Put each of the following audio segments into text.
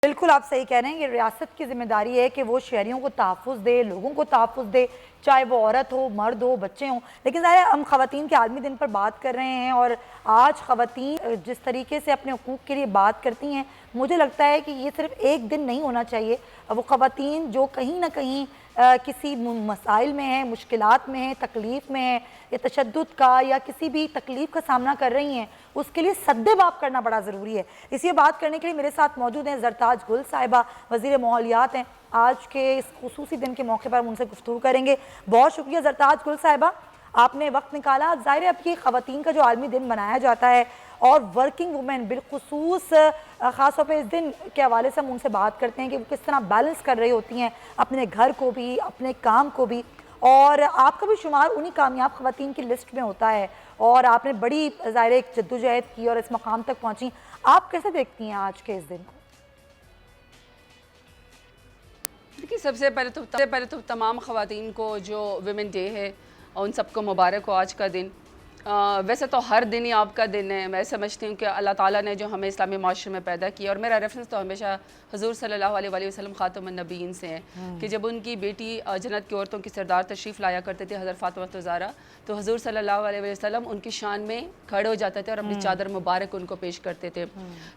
بالکل آپ صحیح کہہ رہے ہیں. یہ ریاست کی ذمہ داری ہے کہ وہ شہریوں کو تحفظ دے, لوگوں کو تحفظ دے, چاہے وہ عورت ہو, مرد ہو, بچے ہوں. لیکن ظاہر ہے ہم خواتین کے عالمی دن پر بات کر رہے ہیں, اور آج خواتین جس طریقے سے اپنے حقوق کے لیے بات کرتی ہیں, مجھے لگتا ہے کہ یہ صرف ایک دن نہیں ہونا چاہیے. وہ خواتین جو کہیں نہ کہیں کسی مسائل میں ہیں, مشکلات میں ہیں, تکلیف میں ہیں, یا تشدد کا یا کسی بھی تکلیف کا سامنا کر رہی ہیں, اس کے لیے سد باب کرنا بڑا ضروری ہے. اسی بات کرنے کے لیے میرے ساتھ موجود ہیں زرتاج گل صاحبہ, وزیر ماحولیات ہیں. آج کے اس خصوصی دن کے موقع پر ہم ان سے گفتگو کریں گے. بہت شکریہ زرتاج گل صاحبہ, آپ نے وقت نکالا. ظاہر ہے اب یہ خواتین کا جو عالمی دن منایا جاتا ہے, اور ورکنگ وومن بالخصوص خاص طور پہ اس دن کے حوالے سے ہم ان سے بات کرتے ہیں کہ وہ کس طرح بیلنس کر رہی ہوتی ہیں اپنے گھر کو بھی, اپنے کام کو بھی. اور آپ کا بھی شمار انہی کامیاب خواتین کی لسٹ میں ہوتا ہے, اور آپ نے بڑی ظاہر ایک جدوجہد کی اور اس مقام تک پہنچی. آپ کیسے دیکھتی ہیں آج کے اس دن کو؟ دیکھیے, سب سے پہلے تو تمام خواتین کو جو ویمن ڈے ہے ان سب کو مبارک ہو آج کا دن. ویسے تو ہر دن ہی آپ کا دن ہے. میں سمجھتی ہوں کہ اللہ تعالیٰ نے جو ہمیں اسلامی معاشرے میں پیدا کیا, اور میرا ریفرنس تو ہمیشہ حضور صلی اللہ علیہ وسلم خاتم النبیین سے ہے, کہ جب ان کی بیٹی جنت کی عورتوں کی سردار تشریف لایا کرتے تھے حضرت فاطمہ زہرا, تو حضور صلی اللہ علیہ وسلم ان کی شان میں کھڑے ہو جاتے تھے اور اپنی چادر مبارک ان کو پیش کرتے تھے.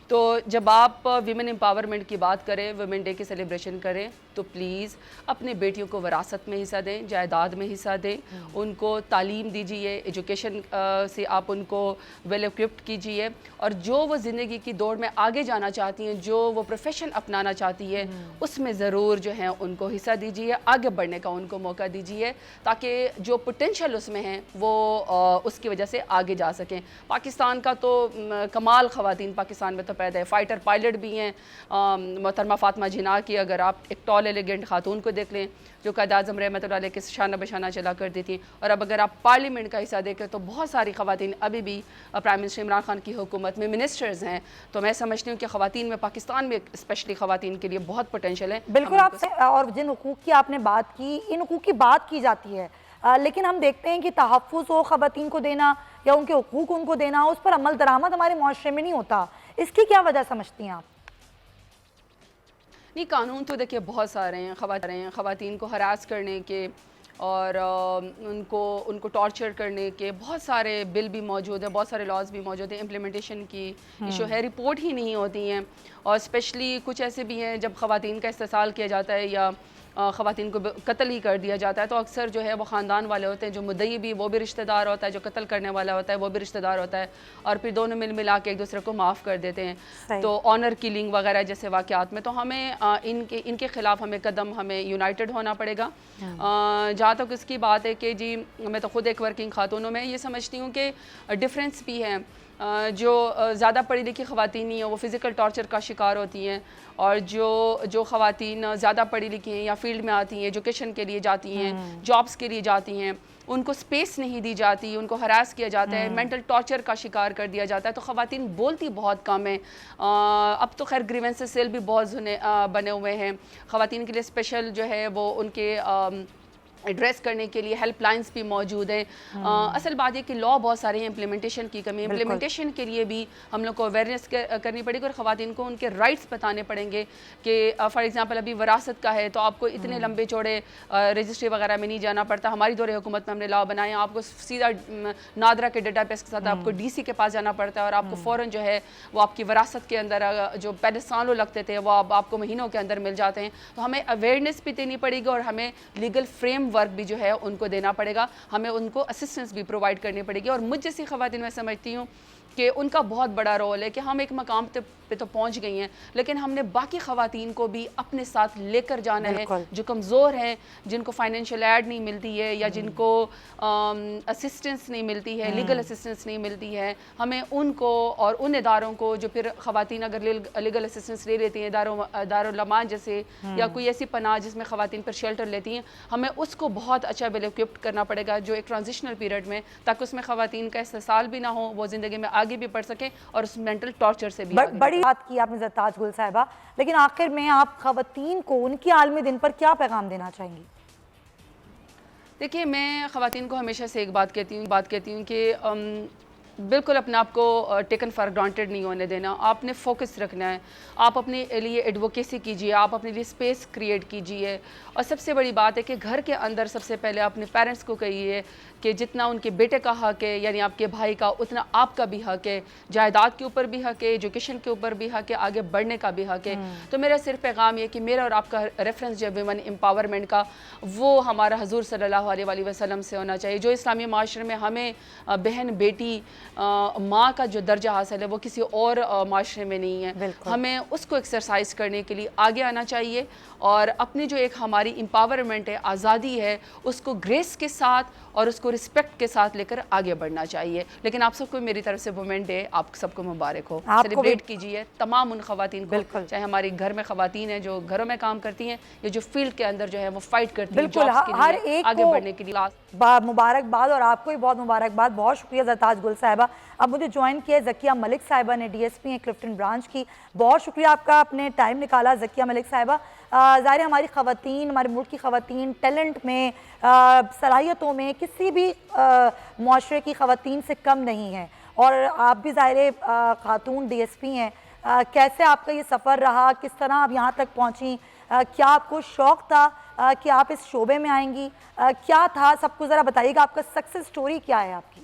تو جب آپ ویمن امپاورمنٹ کی بات کریں, ویمن ڈے کی سیلیبریشن کریں, تو پلیز اپنے بیٹیوں کو وراثت میں حصہ دیں, جائیداد میں حصہ دیں, ان کو تعلیم دیجیے, ایجوکیشن سے آپ ان کو ویل ایکوپڈ کیجیے, اور جو وہ زندگی کی دوڑ میں آگے جانا چاہتی ہیں, جو وہ پروفیشن اپنانا چاہتی ہے, اس میں ضرور جو ہے ان کو حصہ دیجیے, آگے بڑھنے کا ان کو موقع دیجیے, تاکہ جو پوٹینشیل اس میں ہیں وہ اس کی وجہ سے آگے جا سکیں. پاکستان کا تو کمال خواتین پاکستان میں تو پیدا ہے. فائٹر پائلٹ بھی ہیں محترمہ فاطمہ جناح کی, اگر آپ ایک ٹال ایلیگنٹ خاتون کو دیکھ لیں جو قائد اعظم رحمۃ اللہ علیہ کے شانہ بشانہ چلا کرتی تھی. اور اب اگر آپ پارلیمنٹ کا حصہ دیکھیں تو بہت ساری خواتین ابھی بھی پرائم منسٹر عمران خان کی حکومت میں منسٹرز ہیں. تو میں سمجھتی ہوں کہ خواتین میں, پاکستان میں اسپیشلی خواتین کے لیے بہت پوٹینشیل ہے. بالکل آپ سے, اور جن حقوق کی آپ نے بات کی, ان حقوق کی بات کی جاتی ہے, لیکن ہم دیکھتے ہیں کہ تحفظ ہو خواتین کو دینا یا ان کے حقوق ان کو دینا, اس پر عمل درآمد ہمارے معاشرے میں نہیں ہوتا. اس کی کیا وجہ سمجھتی ہیں آپ؟ نہیں, قانون تو دیکھیے بہت سارے ہیں. خواتین کو ہراس کرنے کے اور ان کو ٹارچر کرنے کے بہت سارے بل بھی موجود ہیں, بہت سارے لاز بھی موجود ہیں. امپلیمنٹیشن کی ایشو ہے, رپورٹ ہی نہیں ہوتی ہیں. اور اسپیشلی کچھ ایسے بھی ہیں جب خواتین کا استحصال کیا جاتا ہے یا خواتین کو قتل ہی کر دیا جاتا ہے, تو اکثر جو ہے وہ خاندان والے ہوتے ہیں, جو مدعی بھی وہ بھی رشتہ دار ہوتا ہے, جو قتل کرنے والا ہوتا ہے وہ بھی رشتہ دار ہوتا ہے, اور پھر دونوں ملا کے ایک دوسرے کو معاف کر دیتے ہیں. تو آنر کلنگ وغیرہ جیسے واقعات میں تو ہمیں ان کے خلاف ہمیں یونائٹڈ ہونا پڑے گا. جہاں تک اس کی بات ہے کہ جی, میں تو خود ایک ورکنگ خاتون ہوں, میں یہ سمجھتی ہوں کہ ڈفرینس بھی ہے. جو زیادہ پڑھی لکھی خواتین نہیں ہیں وہ فزیکل ٹارچر کا شکار ہوتی ہیں, اور جو خواتین زیادہ پڑھی لکھی ہیں یا فیلڈ میں آتی ہیں, ایجوکیشن کے لیے جاتی ہیں, جابس کے لیے جاتی ہیں, ان کو سپیس نہیں دی جاتی, ان کو ہراس کیا جاتا ہے, مینٹل ٹارچر کا شکار کر دیا جاتا ہے. تو خواتین بولتی بہت کم ہیں. اب تو خیر گریونسز سیل بھی بہت بنے ہوئے ہیں خواتین کے لیے, اسپیشل جو ہے وہ ان کے ایڈریس کرنے کے لیے ہیلپ لائنز بھی موجود ہیں. اصل بات یہ کہ لا بہت سارے ہیں, امپلیمنٹیشن کی کمی. امپلیمنٹیشن کے لیے بھی ہم لوگ کو اویئرنیس کرنی پڑے گی, اور خواتین کو ان کے رائٹس بتانے پڑیں گے. کہ فار ایگزامپل ابھی وراثت کا ہے تو آپ کو اتنے لمبے چوڑے رجسٹری وغیرہ میں نہیں جانا پڑتا. ہماری دور حکومت میں ہم نے لا بنائے, آپ کو سیدھا نادرا کے ڈیٹا بیس کے ساتھ آپ کو ڈی سی کے پاس جانا پڑتا ہے, اور آپ کو فوراً جو ہے وہ آپ کی وراثت کے اندر جو پہلے سالوں لگتے تھے وہ آپ کو مہینوں کے اندر مل جاتے ہیں. تو ہمیں اویئرنیس بھی دینی پڑے گی, اور ہمیں لیگل فریم ورک بھی جو ہے ان کو دینا پڑے گا. ہمیں ان کو اسسٹنس بھی پرووائڈ کرنی پڑے گی. اور مجھ جیسی خواتین میں سمجھتی ہوں کہ ان کا بہت بڑا رول ہے کہ ہم ایک مقام پہ تو پہنچ گئی ہیں, لیکن ہم نے باقی خواتین کو بھی اپنے ساتھ لے کر جانا ہے, جو کمزور ہیں, جن کو فائنینشیل ایڈ نہیں ملتی ہے, یا جن کو اسسٹنس نہیں ملتی ہے, لیگل اسسٹنس نہیں ملتی ہے. ہمیں ان کو اور ان اداروں کو جو پھر خواتین اگر لیگل اسسٹنس لے لیتی ہیں, دارالعمان جیسے یا کوئی ایسی پناہ جس میں خواتین پر شیلٹر لیتی ہیں, ہمیں اس کو بہت اچھا ویل ایکوپڈ کرنا پڑے گا جو ایک ٹرانزیشنل پیریڈ میں, تاکہ اس میں خواتین کا استحصال بھی نہ ہو, وہ زندگی میں آگے بھی بڑھ سکیں اور اس مینٹل ٹارچر سے بھی بڑی بات کی آپ نے زرتاج گل صاحبہ. لیکن آخر میں آپ خواتین کو ان کی عالمی دن پر کیا پیغام دینا چاہیں گی؟ دیکھیے, میں خواتین کو ہمیشہ سے ایک بات کہتی ہوں کہ بالکل اپنے آپ کو ٹیکن فار گرانٹیڈ نہیں ہونے دینا. آپ نے فوکس رکھنا ہے, آپ اپنے لیے ایڈوکیسی کیجیے, آپ اپنے لیے اسپیس کریٹ کیجیے. اور سب سے بڑی بات ہے کہ گھر کے اندر سب سے پہلے اپنے پیرنٹس کو کہیے کہ جتنا ان کے بیٹے کا حق ہے, یعنی آپ کے بھائی کا, اتنا آپ کا بھی حق ہے. جائیداد کے اوپر بھی حق ہے, ایجوکیشن کے اوپر بھی حق ہے, آگے بڑھنے کا بھی حق ہے. تو میرا صرف پیغام یہ کہ میرا اور آپ کا ریفرنس جو ویمن امپاورمنٹ کا, وہ ہمارا حضور صلی اللہ علیہ وآلہ وسلم سے ہونا چاہیے. جو اسلامی معاشرے میں ہمیں بہن, بیٹی, ماں کا جو درجہ حاصل ہے وہ کسی اور معاشرے میں نہیں ہے. ہمیں اس کو ایکسرسائز کرنے کے لیے آگے آنا چاہیے, اور اپنی جو ایک ہماری امپاورمنٹ ہے, آزادی ہے, اس کو گریس کے ساتھ اور اس کو رسپیکٹ کے ساتھ لے کر آگے بڑھنا چاہیے. لیکن آپ سب کو میری طرف سے وومن ڈے آپ سب کو مبارک ہو. سیلیبریٹ کیجیے تمام ان خواتین کو, چاہے ہماری گھر میں خواتین ہیں جو گھروں میں کام کرتی ہیں, یا جو فیلڈ کے اندر جو ہے وہ فائٹ کرتی ہیں جابس کے لیے, آگے بڑھنے کے لیے. مبارکباد, اور آپ کو بھی بہت مبارکباد. بہت شکریہ زرتاج گل صاحبہ. اب مجھے جوائن کیا ذکیہ ملک صاحبہ نے, ڈی ایس پی ہیں کلفٹن برانچ کی. بہت شکریہ آپ کا, اپنے ٹائم نکالا ذکیہ ملک صاحبہ. ظاہر ہے ہماری خواتین, ہمارے ملک کی خواتین ٹیلنٹ میں, صلاحیتوں میں کسی بھی معاشرے کی خواتین سے کم نہیں ہیں, اور آپ بھی ظاہر خاتون ڈی ایس پی ہیں. کیسے آپ کا یہ سفر رہا, کس طرح آپ یہاں تک پہنچیں, کیا آپ کو شوق تھا کہ آپ اس شعبے میں آئیں گی, کیا تھا, سب کو ذرا بتائیے گا. آپ کا سکسیس سٹوری کیا ہے آپ کی؟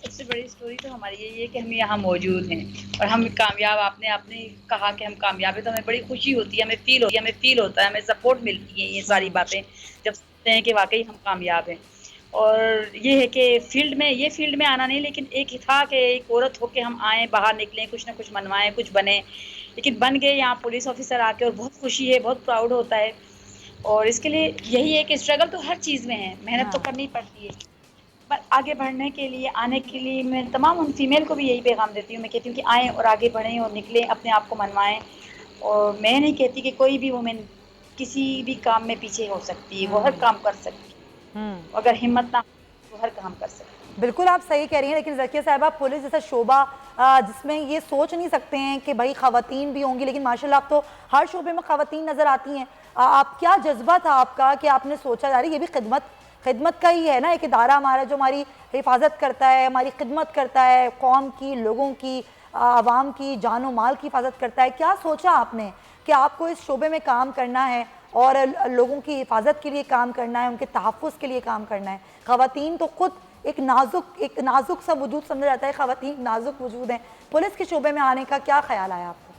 سب سے بڑی سٹوری تو ہماری یہی ہے کہ ہم یہاں موجود ہیں اور ہم کامیاب. آپ نے کہا کہ ہم کامیاب ہیں, تو ہمیں بڑی خوشی ہوتی ہے, ہمیں فیل ہوتا ہے, ہمیں سپورٹ ملتی ہے یہ ساری باتیں جب سنتے ہیں کہ واقعی ہم کامیاب ہیں. اور یہ ہے کہ یہ فیلڈ میں آنا نہیں, لیکن ایک ہی تھا کہ ایک عورت ہو کے ہم آئیں, باہر نکلیں, کچھ نہ کچھ منوائیں, کچھ بنیں. لیکن بن گئے یہاں پولیس آفیسر آ کے, اور بہت خوشی ہے, بہت پراؤڈ ہوتا ہے. اور اس کے لیے یہی ہے کہ اسٹرگل تو ہر چیز میں ہے, محنت تو کرنی پڑتی ہے. پر آگے بڑھنے کے لیے, آنے کے لیے میں تمام ان فیمیل کو بھی یہی پیغام دیتی ہوں. میں کہتی ہوں کہ آئیں اور آگے بڑھیں اور نکلیں, اپنے آپ کو منوائیں. اور میں نہیں کہتی کہ کوئی بھی وومن کسی بھی کام میں پیچھے ہو سکتی ہے, وہ ہر کام کر سکتی ہے, اگر ہمت نہ ہو تو ہر کام کر سکتی ہے. بالکل آپ صحیح کہہ رہی ہیں, لیکن ذکیہ صاحبہ پولیس جیسا شعبہ جس میں یہ سوچ نہیں سکتے ہیں کہ بھائی خواتین بھی ہوں گی, لیکن ماشاءاللہ آپ تو ہر شعبے میں خواتین نظر آتی ہیں. آپ کیا جذبہ تھا آپ کا کہ آپ نے سوچا جا رہی یہ بھی خدمت کا ہی ہے نا, ایک ادارہ ہمارا جو ہماری حفاظت کرتا ہے, ہماری خدمت کرتا ہے, قوم کی, لوگوں کی, عوام کی جان و مال کی حفاظت کرتا ہے. کیا سوچا آپ نے کہ آپ کو اس شعبے میں کام کرنا ہے اور لوگوں کی حفاظت کے لیے کام کرنا ہے, ان کے تحفظ کے لیے کام کرنا ہے؟ خواتین تو خود ایک نازک سا وجود سمجھا جاتا ہے, خواتین نازک وجود ہیں. پولیس کے شعبے میں آنے کا کیا خیال آیا آپ کو؟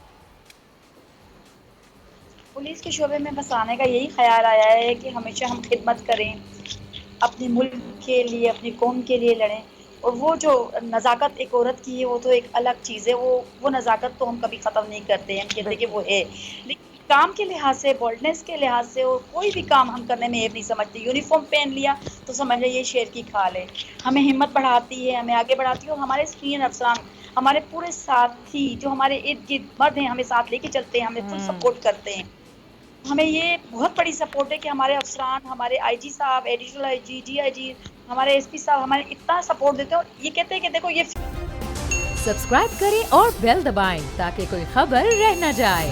پولیس کے شعبے میں بس آنے کا یہی خیال آیا ہے کہ ہمیشہ ہم خدمت کریں, اپنے ملک کے لیے, اپنی قوم کے لیے لڑیں. اور وہ جو نزاکت ایک عورت کی ہے وہ تو ایک الگ چیز ہے, وہ نزاکت تو ہم کبھی ختم نہیں کرتے ہیں, ہم کہتے کہ وہ ہے. لیکن کام کے لحاظ سے, بولڈنس کے لحاظ سے, اور کوئی بھی کام ہم کرنے میں یہ نہیں سمجھتے. یونیفارم پہن لیا تو سمجھ لیں یہ شیر کی کھال ہے. ہمیں ہمت بڑھاتی ہے, ہمیں آگے بڑھاتی ہے. اور ہمارے سینئر افسران, ہمارے پورے ساتھی جو ہمارے ارد گرد مرد ہیں, ہمیں ساتھ لے کے چلتے ہیں, ہمیں فل سپورٹ کرتے ہیں. ہمیں یہ بہت بڑی سپورٹ ہے کہ ہمارے افسران, ہمارے آئی جی صاحب, additional I G, D I جی, ہمارے ایس پی صاحب ہمارے اتنا سپورٹ دیتے ہیں. اور یہ کہتے ہیں کہ دیکھو یہ سبسکرائب کریں اور بیل دبائیں تاکہ کوئی خبر رہ نہ جائے.